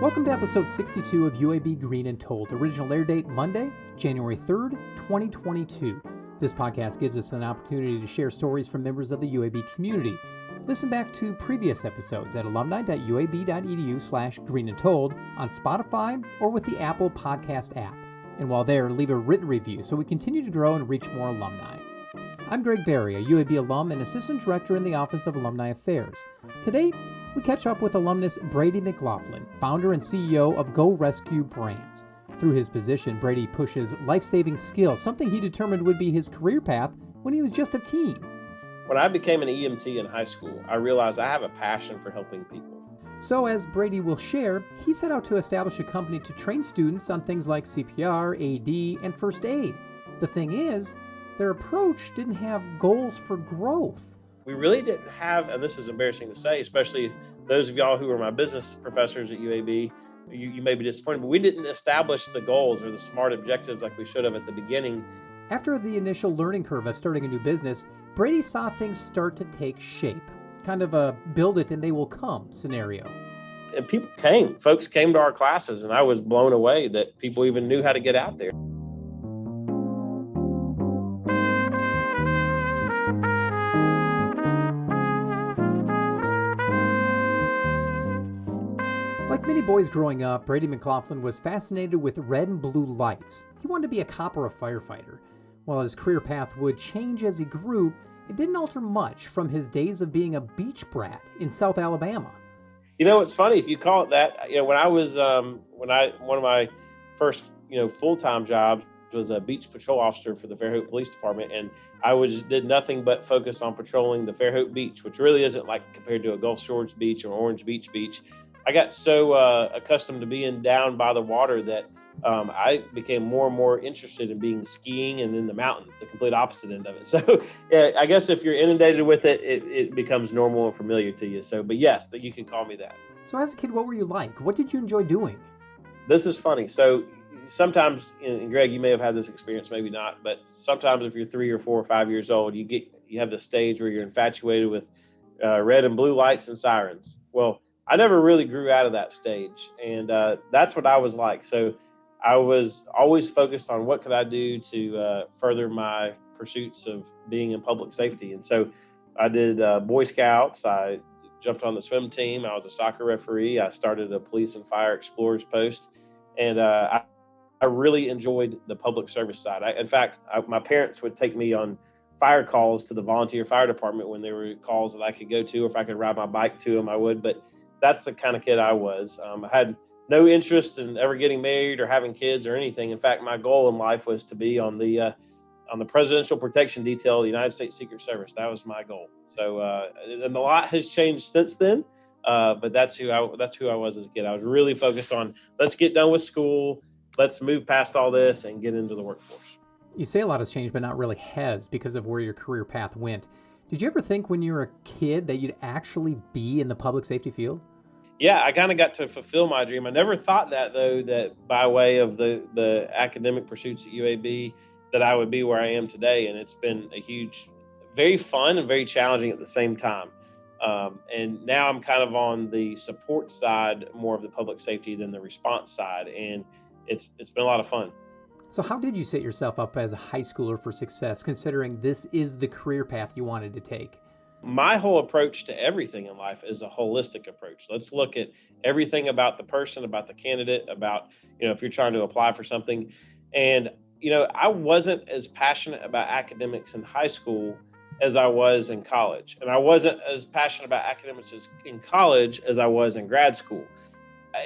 Welcome to episode 62 of UAB Green and Told. Original air date Monday, January 3rd, 2022. This podcast gives us an opportunity to share stories from members of the UAB community. Listen back to previous episodes at alumni.uab.edu/greenandtold on Spotify or with the Apple Podcast app. And while there, leave a written review so we continue to grow and reach more alumni. I'm Greg Berry, a UAB alum and Assistant Director in the Office of Alumni Affairs. Today, we catch up with alumnus Brady McLaughlin, founder and CEO of Go Rescue Brands. Through his position, Brady pushes life-saving skills, something he determined would be his career path when he was just a teen. When I became an EMT in high school, I realized I have a passion for helping people. So as Brady will share, he set out to establish a company to train students on things like CPR, AD, and first aid. The thing is, their approach didn't have goals for growth. We really didn't have, and this is embarrassing to say, especially those of y'all who are my business professors at UAB, you may be disappointed, but we didn't establish the goals or the SMART objectives like we should have at the beginning. After the initial learning curve of starting a new business, Brady saw things start to take shape. Kind of a build it and they will come scenario. And folks came to our classes, and I was blown away that people even knew how to get out there. Like many boys growing up, Brady McLaughlin was fascinated with red and blue lights. He wanted to be a cop or a firefighter. While his career path would change as he grew, it didn't alter much from his days of being a beach brat in South Alabama. You know, it's funny if you call it that. You know, when I was one of my first full-time jobs was a beach patrol officer for the Fairhope Police Department, and I did nothing but focus on patrolling the Fairhope Beach, which really isn't like compared to a Gulf Shores beach or Orange Beach beach. I got so accustomed to being down by the water that I became more and more interested in being skiing and in the mountains, the complete opposite end of it. So yeah, I guess if you're inundated with it, it becomes normal and familiar to you. So, but yes, you can call me that. So as a kid, what were you like? What did you enjoy doing? This is funny. So sometimes, and Greg, you may have had this experience, maybe not, but sometimes if you're 3 or 4 or 5 years old, you have the stage where you're infatuated with red and blue lights and sirens. Well, I never really grew out of that stage, and that's what I was like. So I was always focused on what could I do to further my pursuits of being in public safety. And so I did Boy Scouts. I jumped on the swim team. I was a soccer referee. I started a police and fire explorers post, and I really enjoyed the public service side. In fact, my parents would take me on fire calls to the volunteer fire department when there were calls that I could go to, or if I could ride my bike to them, I would. But that's the kind of kid I was. I had no interest in ever getting married or having kids or anything. In fact, my goal in life was to be on the Presidential Protection Detail of the United States Secret Service. That was my goal. So, and a lot has changed since then. But that's who I was as a kid. I was really focused on, let's get done with school, let's move past all this and get into the workforce. You say a lot has changed, but not really has because of where your career path went. Did you ever think when you were a kid that you'd actually be in the public safety field? Yeah, I kind of got to fulfill my dream. I never thought that, though, that by way of the academic pursuits at UAB, that I would be where I am today. And it's been very fun and very challenging at the same time. And now I'm kind of on the support side more of the public safety than the response side. And it's been a lot of fun. So how did you set yourself up as a high schooler for success, considering this is the career path you wanted to take? My whole approach to everything in life is a holistic approach. Let's look at everything about the person, about the candidate, about, if you're trying to apply for something. And, I wasn't as passionate about academics in high school as I was in college. And I wasn't as passionate about academics in college as I was in grad school.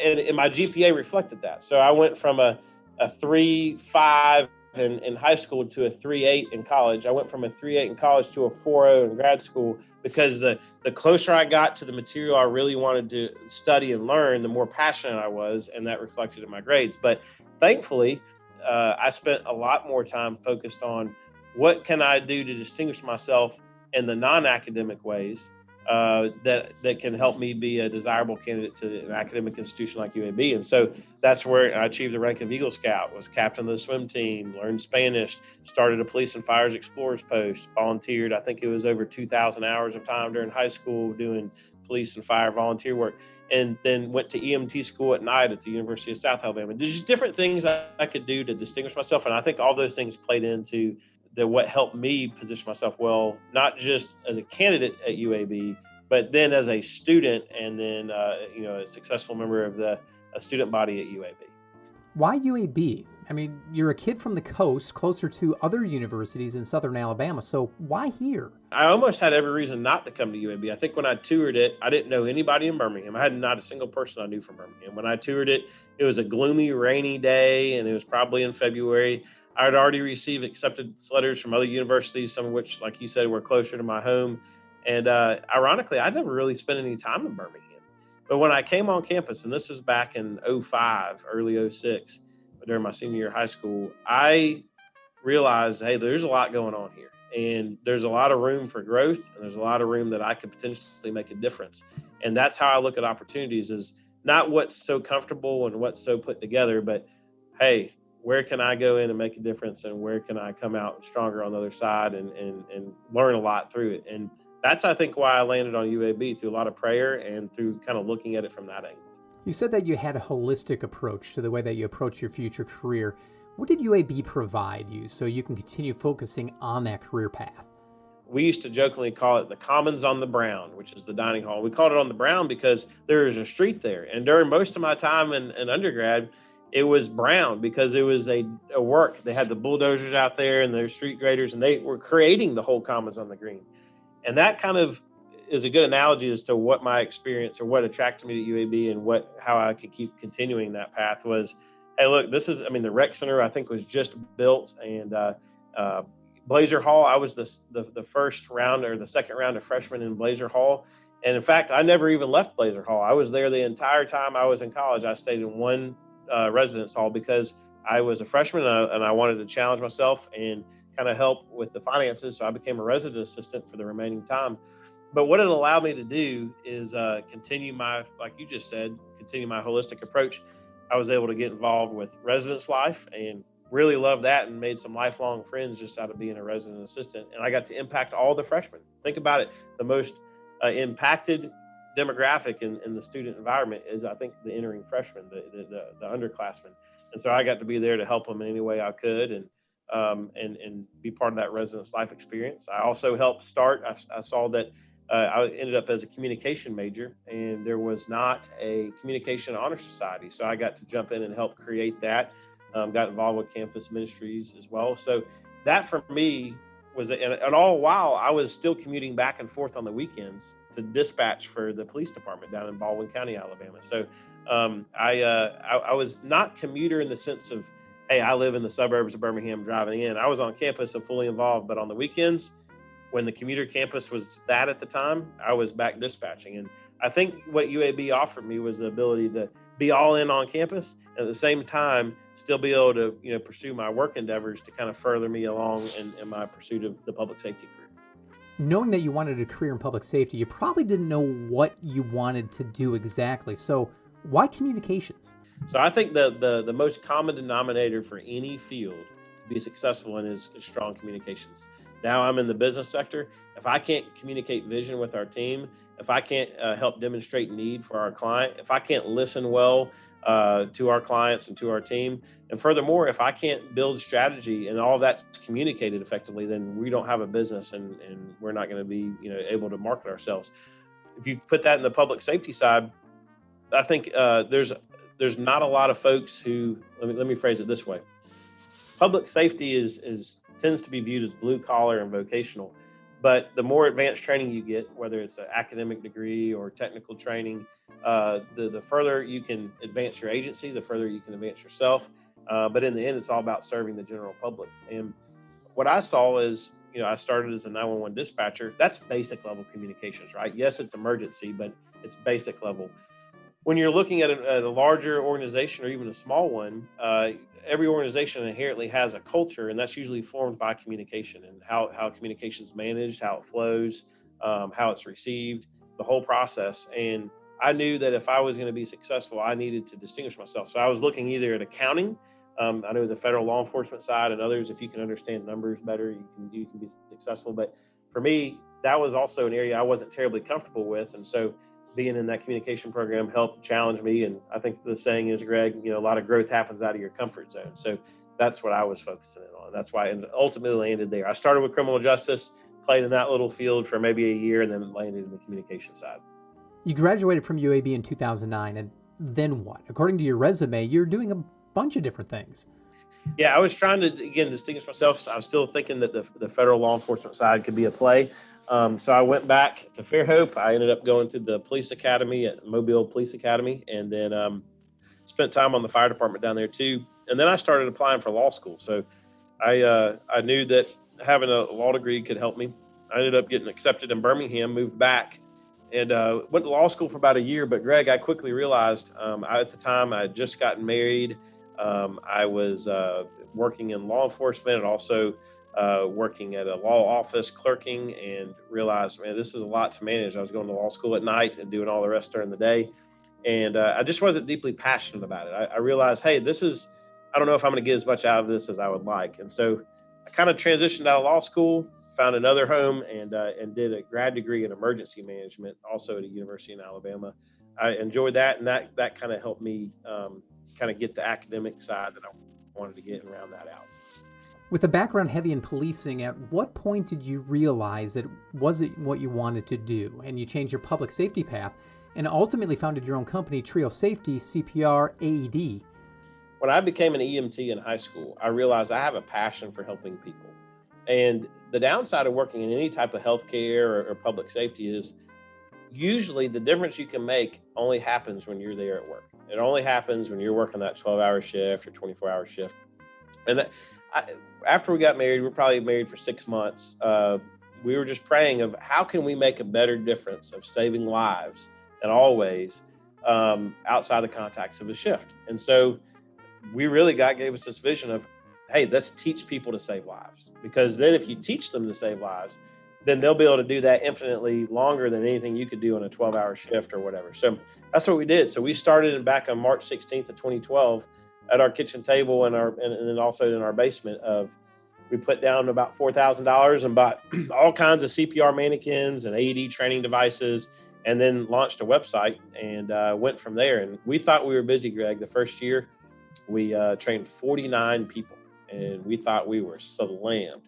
And my GPA reflected that. So I went from a 3.5 in high school to a 3.8 in college. I went from a 3.8 in college to a 4.0 in grad school because the closer I got to the material I really wanted to study and learn, the more passionate I was, and that reflected in my grades. But thankfully, I spent a lot more time focused on what can I do to distinguish myself in the non-academic ways that can help me be a desirable candidate to an academic institution like UAB. And so that's where I achieved the rank of Eagle Scout, was captain of the swim team, learned Spanish, started a police and fires explorers post, volunteered. I think it was over 2,000 hours of time during high school doing police and fire volunteer work, and then went to EMT school at night at the University of South Alabama. There's just different things I could do to distinguish myself. And I think all those things played into what helped me position myself well, not just as a candidate at UAB, but then as a student, and then a successful member of the student body at UAB. Why UAB? I mean, you're a kid from the coast, closer to other universities in southern Alabama, so why here? I almost had every reason not to come to UAB. I think when I toured it, I didn't know anybody in Birmingham. I had not a single person I knew from Birmingham. When I toured it, it was a gloomy, rainy day, and it was probably in February. I had already received acceptance letters from other universities, some of which, like you said, were closer to my home. And ironically, I never really spent any time in Birmingham. But when I came on campus, and this was back in 05, early 06, during my senior year of high school, I realized, hey, there's a lot going on here. And there's a lot of room for growth, and there's a lot of room that I could potentially make a difference. And that's how I look at opportunities, is not what's so comfortable and what's so put together, but hey, where can I go in and make a difference, and where can I come out stronger on the other side and learn a lot through it. And that's, I think, why I landed on UAB, through a lot of prayer and through kind of looking at it from that angle. You said that you had a holistic approach to the way that you approach your future career. What did UAB provide you so you can continue focusing on that career path? We used to jokingly call it the Commons on the Brown, which is the dining hall. We called it on the Brown because there is a street there. And during most of my time in undergrad, it was brown because it was a work. They had the bulldozers out there and their street graders, and they were creating the whole Commons on the Green. And that kind of is a good analogy as to what my experience, or what attracted me to UAB, and how I could keep continuing that path was, hey, look, the rec center, I think, was just built, and Blazer Hall, I was the first round, or the second round of freshmen in Blazer Hall. And in fact, I never even left Blazer Hall. I was there the entire time I was in college. I stayed in one residence hall because I was a freshman, and I wanted to challenge myself and kind of help with the finances. So I became a resident assistant for the remaining time. But what it allowed me to do is continue my, like you just said, continue my holistic approach. I was able to get involved with residence life and really loved that, and made some lifelong friends just out of being a resident assistant. And I got to impact all the freshmen. Think about it. The most impacted demographic in the student environment is, I think, the entering freshmen, the underclassmen. And so I got to be there to help them in any way I could, and be part of that residence life experience. I also helped start, I saw that I ended up as a communication major, and there was not a communication honor society. So I got to jump in and help create that. Got involved with campus ministries as well. So that for me was, and all while I was still commuting back and forth on the weekends to dispatch for the police department down in Baldwin County, Alabama. So I was not commuter in the sense of, hey, I live in the suburbs of Birmingham driving in. I was on campus and fully involved, but on the weekends, when the commuter campus was that at the time, I was back dispatching. And I think what UAB offered me was the ability to be all in on campus, and at the same time still be able to pursue my work endeavors to kind of further me along in my pursuit of the public safety career. Knowing that you wanted a career in public safety, you probably didn't know what you wanted to do exactly. So why communications? So I think the most common denominator for any field to be successful in is strong communications. Now I'm in the business sector. If I can't communicate vision with our team, if I can't help demonstrate need for our client, if I can't listen well to our clients and to our team, and furthermore, if I can't build strategy and all that's communicated effectively, then we don't have a business, and we're not going to be able to market ourselves. If you put that in the public safety side, I think there's not a lot of folks who, let me phrase it this way. Public safety tends to be viewed as blue collar and vocational, but the more advanced training you get, whether it's an academic degree or technical training, the further you can advance your agency, the further you can advance yourself. But in the end, it's all about serving the general public. And what I saw is, I started as a 911 dispatcher. That's basic level communications, right? Yes, it's emergency, but it's basic level. When you're looking at a larger organization or even a small one, every organization inherently has a culture, and that's usually formed by communication and how communication is managed, how it flows, how it's received, the whole process. And I knew that if I was going to be successful, I needed to distinguish myself. So I was looking either at accounting. I know the federal law enforcement side and others, if you can understand numbers better, you can be successful. But for me, that was also an area I wasn't terribly comfortable with. And so being in that communication program helped challenge me. And I think the saying is, Greg, a lot of growth happens out of your comfort zone. So that's what I was focusing in on. That's why I ultimately landed there. I started with criminal justice, played in that little field for maybe a year, and then landed in the communication side. You graduated from UAB in 2009, and then what? According to your resume, you're doing a bunch of different things. Yeah, I was trying to, again, distinguish myself. So I was still thinking that the federal law enforcement side could be a play. So I went back to Fairhope. I ended up going to the police academy at Mobile Police Academy, and then spent time on the fire department down there too. And then I started applying for law school. So I knew that having a law degree could help me. I ended up getting accepted in Birmingham, moved back, and went to law school for about a year. But Greg, I quickly realized at the time I had just gotten married. I was working in law enforcement and also working at a law office clerking, and realized, man, this is a lot to manage. I was going to law school at night and doing all the rest during the day. And I just wasn't deeply passionate about it. I realized, hey, I don't know if I'm going to get as much out of this as I would like. And so I kind of transitioned out of law school, found another home, and did a grad degree in emergency management, also at a university in Alabama. I enjoyed that, and that kind of helped me kind of get the academic side that I wanted to get and round that out. With a background heavy in policing, at what point did you realize that it wasn't what you wanted to do, and you changed your public safety path and ultimately founded your own company, Trio Safety, CPR, AED? When I became an EMT in high school, I realized I have a passion for helping people. And the downside of working in any type of healthcare or public safety is usually the difference you can make only happens when you're there at work. It only happens when you're working that 12-hour shift or 24-hour shift. And after we got married, we were probably married for 6 months. We were just praying of how can we make a better difference of saving lives in all ways outside the context of a shift. And so we really, God gave us this vision of, hey, let's teach people to save lives. Because then if you teach them to save lives, then they'll be able to do that infinitely longer than anything you could do in a 12-hour shift or whatever. So that's what we did. So we started back on March 16th of 2012 at our kitchen table and then also in our basement. We put down about $4,000 and bought all kinds of CPR mannequins and AED training devices, and then launched a website and went from there. And we thought we were busy, Greg. The first year, we trained 49 people, and we thought we were slammed.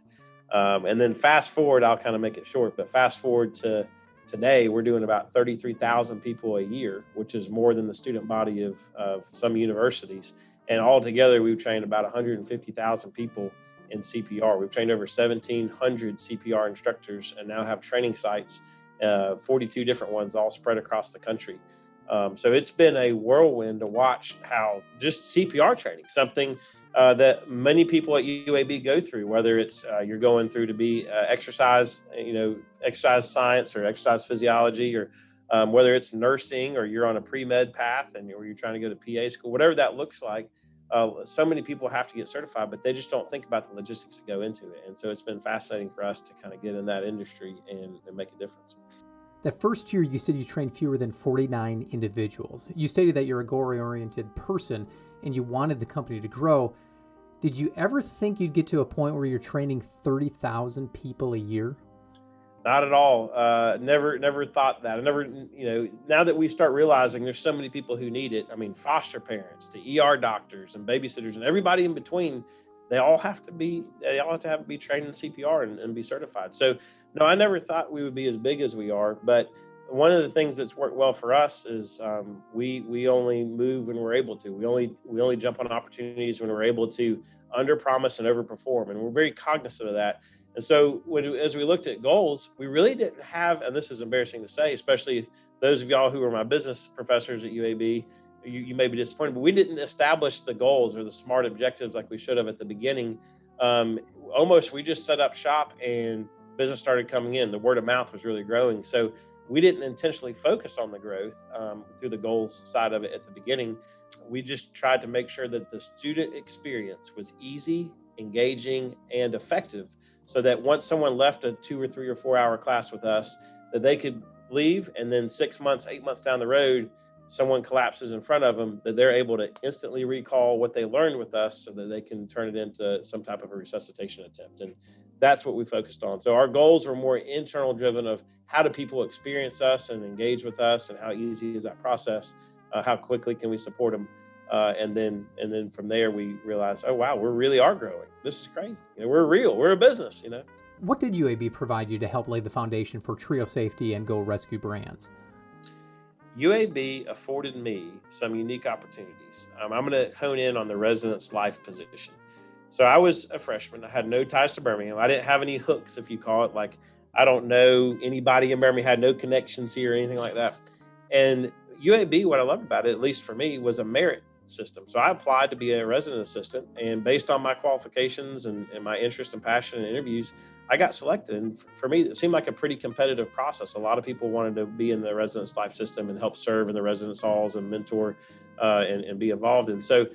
And then fast forward, I'll kind of make it short, but fast forward to today, we're doing about 33,000 people a year, which is more than the student body of some universities. And altogether, we've trained about 150,000 people in CPR. We've trained over 1,700 CPR instructors and now have training sites, 42 different ones all spread across the country. So it's been a whirlwind to watch how just CPR training, something that many people at UAB go through, whether it's you're going through to be exercise science or exercise physiology, or whether it's nursing or you're on a pre-med path or you're trying to go to PA school, whatever that looks like. So many people have to get certified, but they just don't think about the logistics that go into it. And so it's been fascinating for us to kind of get in that industry and make a difference. That first year, you said you trained fewer than 49 individuals. You stated that you're a goal-oriented person and you wanted the company to grow. Did you ever think you'd get to a point where you're training 30,000 people a year? Not at all. Never thought that. I never, now that we start realizing there's so many people who need it, I mean, foster parents to ER doctors and babysitters and everybody in between, they all have to be trained in CPR and be certified. So no, I never thought we would be as big as we are. But one of the things that's worked well for us is we only move when we're able to. We only jump on opportunities when we're able to underpromise and overperform, and we're very cognizant of that. And so as we looked at goals, we really didn't have, and this is embarrassing to say, especially those of y'all who are my business professors at UAB, you may be disappointed, but we didn't establish the goals or the SMART objectives like we should have at the beginning. We just set up shop and business started coming in. The word of mouth was really growing. So we didn't intentionally focus on the growth through the goals side of it at the beginning. We just tried to make sure that the student experience was easy, engaging, and effective, so that once someone left a 2 or 3 or 4 hour class with us, that they could leave, and then 6 months, 8 months down the road, someone collapses in front of them, that they're able to instantly recall what they learned with us so that they can turn it into some type of a resuscitation attempt. And that's what we focused on. So our goals are more internal driven of how do people experience us and engage with us, and how easy is that process? How quickly can we support them? And then from there we realized, oh wow, we really are growing. This is crazy. We're real. We're a business. What did UAB provide you to help lay the foundation for Trio Safety and Go Rescue brands? UAB afforded me some unique opportunities. I'm going to hone in on the residence life position. So I was a freshman. I had no ties to Birmingham. I didn't have any hooks, if you call it. Like, I don't know anybody in Birmingham, had no connections here or anything like that. And UAB, what I loved about it, at least for me, was a merit system. So I applied to be a resident assistant, and based on my qualifications and my interest and passion in interviews, I got selected. And for me, it seemed like a pretty competitive process. A lot of people wanted to be in the residence life system and help serve in the residence halls and mentor and be involved. And so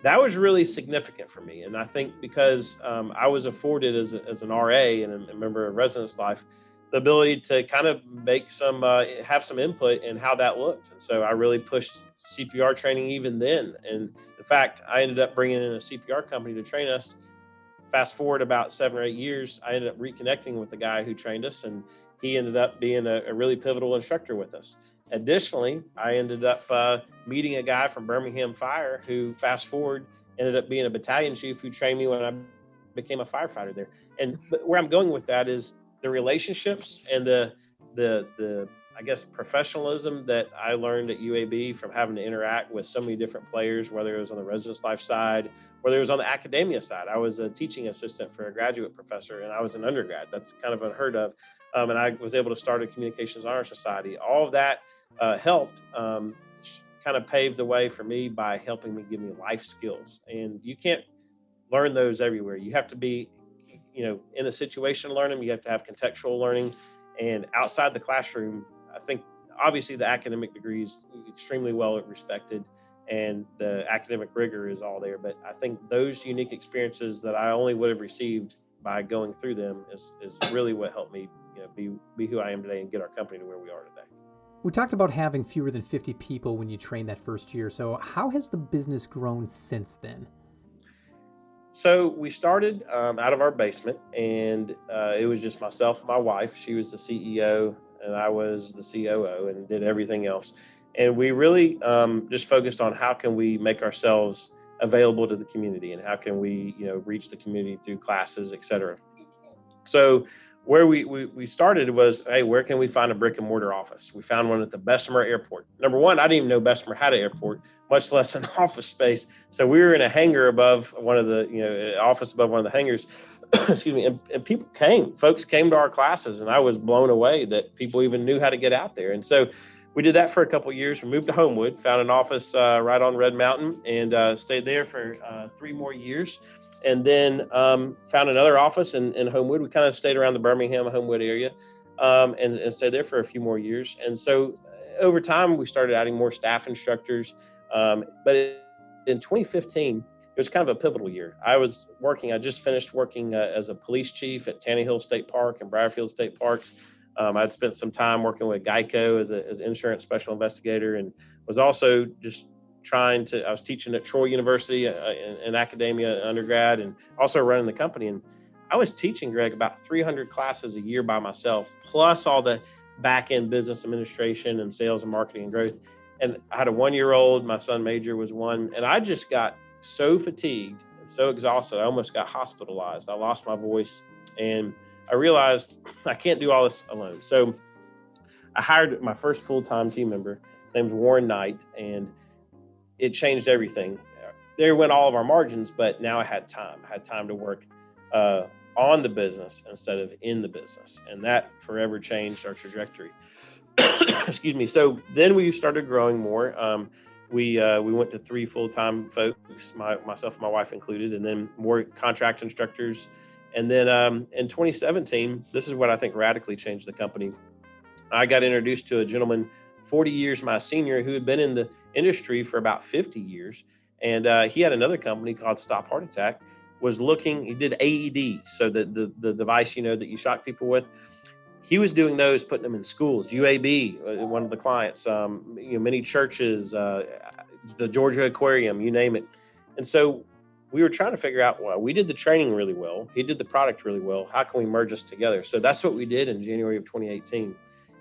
that was really significant for me. And I think because I was afforded as an RA and a member of residence life, the ability to kind of make some, have some input in how that looked. And so I really pushed CPR training even then. And in fact, I ended up bringing in a CPR company to train us. Fast forward about 7 or 8 years, I ended up reconnecting with the guy who trained us, and he ended up being a really pivotal instructor with us. Additionally, I ended up meeting a guy from Birmingham Fire who, fast forward, ended up being a battalion chief who trained me when I became a firefighter there. But where I'm going with that is the relationships and the I guess professionalism that I learned at UAB from having to interact with so many different players, whether it was on the residence life side, whether it was on the academia side. I was a teaching assistant for a graduate professor, and I was an undergrad. That's kind of unheard of. And I was able to start a Communications Honor Society. All of that helped kind of pave the way for me by helping me give me life skills. And you can't learn those everywhere. You have to be, in a situation to learn them. You have to have contextual learning. And outside the classroom, I think obviously the academic degree is extremely well respected and the academic rigor is all there. But I think those unique experiences that I only would have received by going through them is really what helped me be who I am today and get our company to where we are today. We talked about having fewer than 50 people when you trained that first year. So how has the business grown since then? So we started out of our basement, and it was just myself and my wife. She was the CEO and I was the COO and did everything else. And we really just focused on how can we make ourselves available to the community and how can we, reach the community through classes, et cetera. So where we started was, hey, where can we find a brick and mortar office? We found one at the Bessemer Airport. Number one, I didn't even know Bessemer had an airport, much less an office space. So we were in a hangar above one of the, office above one of the hangars, excuse me, and folks came to our classes, and I was blown away that people even knew how to get out there. And so we did that for a couple of years. We moved to Homewood, found an office right on Red Mountain, and stayed there for 3 more years. And then found another office in Homewood. We kind of stayed around the Birmingham, Homewood area and stayed there for a few more years. And so over time, we started adding more staff instructors. But in 2015, it was kind of a pivotal year. I just finished working as a police chief at Tannehill State Park and Briarfield State Parks. I'd spent some time working with Geico as an insurance special investigator, and was also just I was teaching at Troy University in academia undergrad, and also running the company. And I was teaching, Greg, about 300 classes a year by myself, plus all the back end business administration and sales and marketing and growth. And I had a 1-year-old, my son Major was 1, and I just got so fatigued and so exhausted, I almost got hospitalized. I lost my voice, and I realized I can't do all this alone. So I hired my first full-time team member. His name's Warren Knight, and it changed everything. There went all of our margins, but now I had time. I had time to work on the business instead of in the business. And that forever changed our trajectory. Excuse me. So then we started growing more. We went to 3 full-time folks, myself and my wife included, and then more contract instructors. And then in 2017, this is what I think radically changed the company. I got introduced to a gentleman 40 years my senior who had been in the industry for about 50 years. And he had another company called Stop Heart Attack, he did AED, so the device, that you shock people with. He was doing those, putting them in schools, UAB, one of the clients, many churches, the Georgia Aquarium, you name it. And so we were trying to figure out, well, we did the training really well. He did the product really well. How can we merge us together? So that's what we did in January of 2018.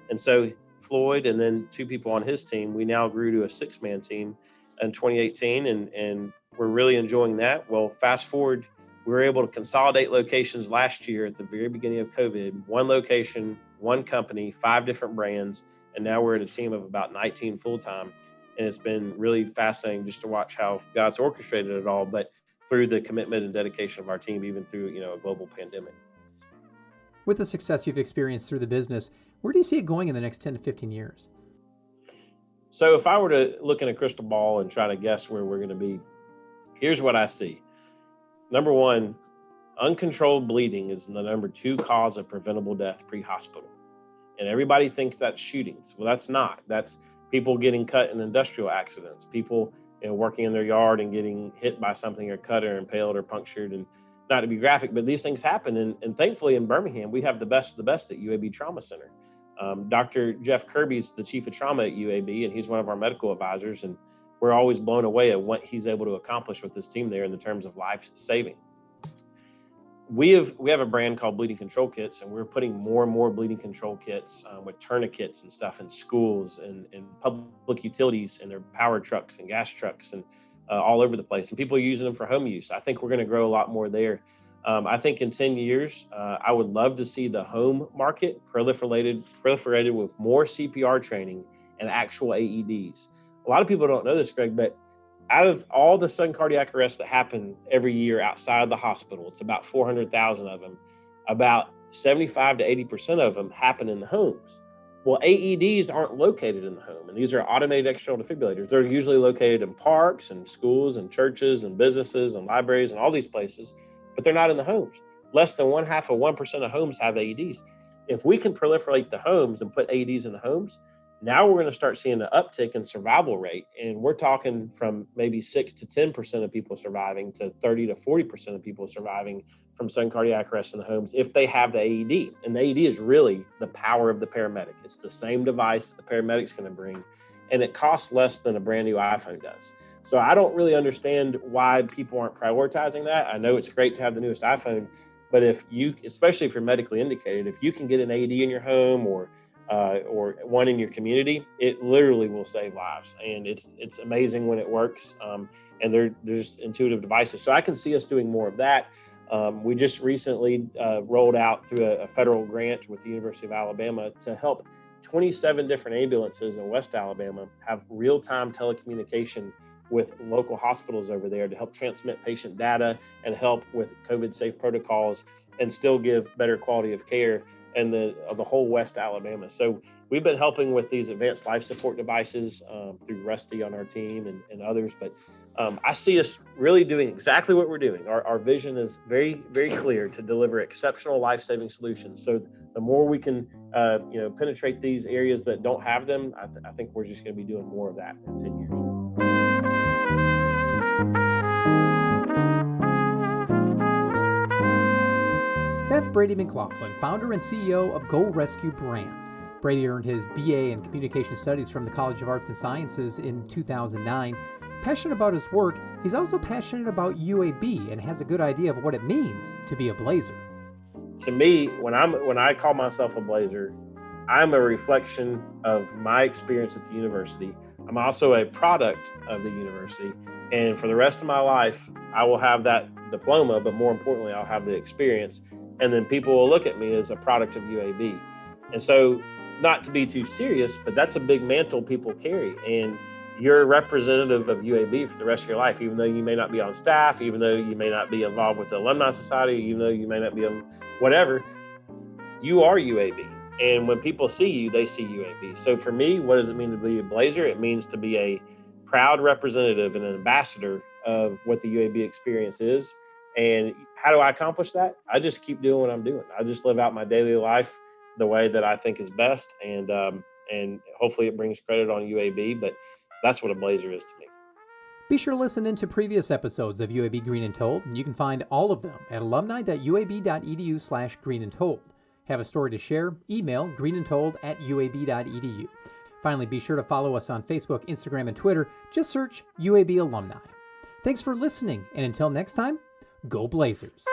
And so Floyd and then 2 people on his team, we now grew to a 6-man team in 2018, and we're really enjoying that. Well, fast forward, we were able to consolidate locations last year at the very beginning of COVID, 1 location, 1 company, 5 different brands, and now we're at a team of about 19 full-time. And it's been really fascinating just to watch how God's orchestrated it all, but through the commitment and dedication of our team, even through, a global pandemic. With the success you've experienced through the business, where do you see it going in the next 10 to 15 years? So if I were to look in a crystal ball and try to guess where we're going to be, here's what I see. Number 1, uncontrolled bleeding is the number 2 cause of preventable death pre-hospital. And everybody thinks that's shootings. Well, that's not. That's people getting cut in industrial accidents, people working in their yard and getting hit by something or cut or impaled or punctured. And not to be graphic, but these things happen. And thankfully in Birmingham, we have the best of the best at UAB Trauma Center. Dr. Jeff Kirby's the chief of trauma at UAB, and he's one of our medical advisors. And we're always blown away at what he's able to accomplish with his team there in the terms of life saving. We have a brand called Bleeding Control Kits, and we're putting more and more bleeding control kits with tourniquets and stuff in schools and public utilities and their power trucks and gas trucks and all over the place. And people are using them for home use. I think we're going to grow a lot more there. I think in 10 years, I would love to see the home market proliferated with more CPR training and actual AEDs. A lot of people don't know this, Greg, but out of all the sudden cardiac arrests that happen every year outside of the hospital, it's about 400,000 of them. About 75 to 80% of them happen in the homes. Well, AEDs aren't located in the home, and these are automated external defibrillators. They're usually located in parks and schools and churches and businesses and libraries and all these places, but they're not in the homes. Less than 0.5% of homes have AEDs. If we can proliferate the homes and put AEDs in the homes, now we're going to start seeing an uptick in survival rate. And we're talking from maybe 6 to 10% of people surviving to 30 to 40% of people surviving from sudden cardiac arrest in the homes if they have the AED. And the AED is really the power of the paramedic. It's the same device that the paramedic's going to bring, and it costs less than a brand new iPhone does. So I don't really understand why people aren't prioritizing that. I know it's great to have the newest iPhone, but especially if you're medically indicated, if you can get an AED in your home or one in your community, it literally will save lives. And it's amazing when it works. And they're just intuitive devices. So I can see us doing more of that. We just recently rolled out through a federal grant with the University of Alabama to help 27 different ambulances in West Alabama have real-time telecommunication with local hospitals over there to help transmit patient data and help with COVID-safe protocols and still give better quality of care and the whole West Alabama. So we've been helping with these advanced life support devices through Rusty on our team and others. But I see us really doing exactly what we're doing. Our vision is very, very clear to deliver exceptional life-saving solutions. So the more we can, penetrate these areas that don't have them, I think we're just going to be doing more of that in 10 years. That's Brady McLaughlin, founder and CEO of Go Rescue Brands. Brady earned his BA in Communication Studies from the College of Arts and Sciences in 2009. Passionate about his work, he's also passionate about UAB and has a good idea of what it means to be a Blazer. To me, when I call myself a Blazer, I'm a reflection of my experience at the university. I'm also a product of the university. And for the rest of my life, I will have that diploma, but more importantly, I'll have the experience. And then people will look at me as a product of UAB. And so, not to be too serious, but that's a big mantle people carry. And you're a representative of UAB for the rest of your life, even though you may not be on staff, even though you may not be involved with the Alumni Society, even though you may not be on whatever, you are UAB. And when people see you, they see UAB. So for me, what does it mean to be a Blazer? It means to be a proud representative and an ambassador of what the UAB experience is. And how do I accomplish that? I just keep doing what I'm doing. I just live out my daily life the way that I think is best. And hopefully it brings credit on UAB, but that's what a Blazer is to me. Be sure to listen into previous episodes of UAB Green and Told. You can find all of them at alumni.uab.edu/greenandtold. Have a story to share? Email greenandtold@uab.edu. Finally, be sure to follow us on Facebook, Instagram, and Twitter. Just search UAB Alumni. Thanks for listening, and until next time, go Blazers.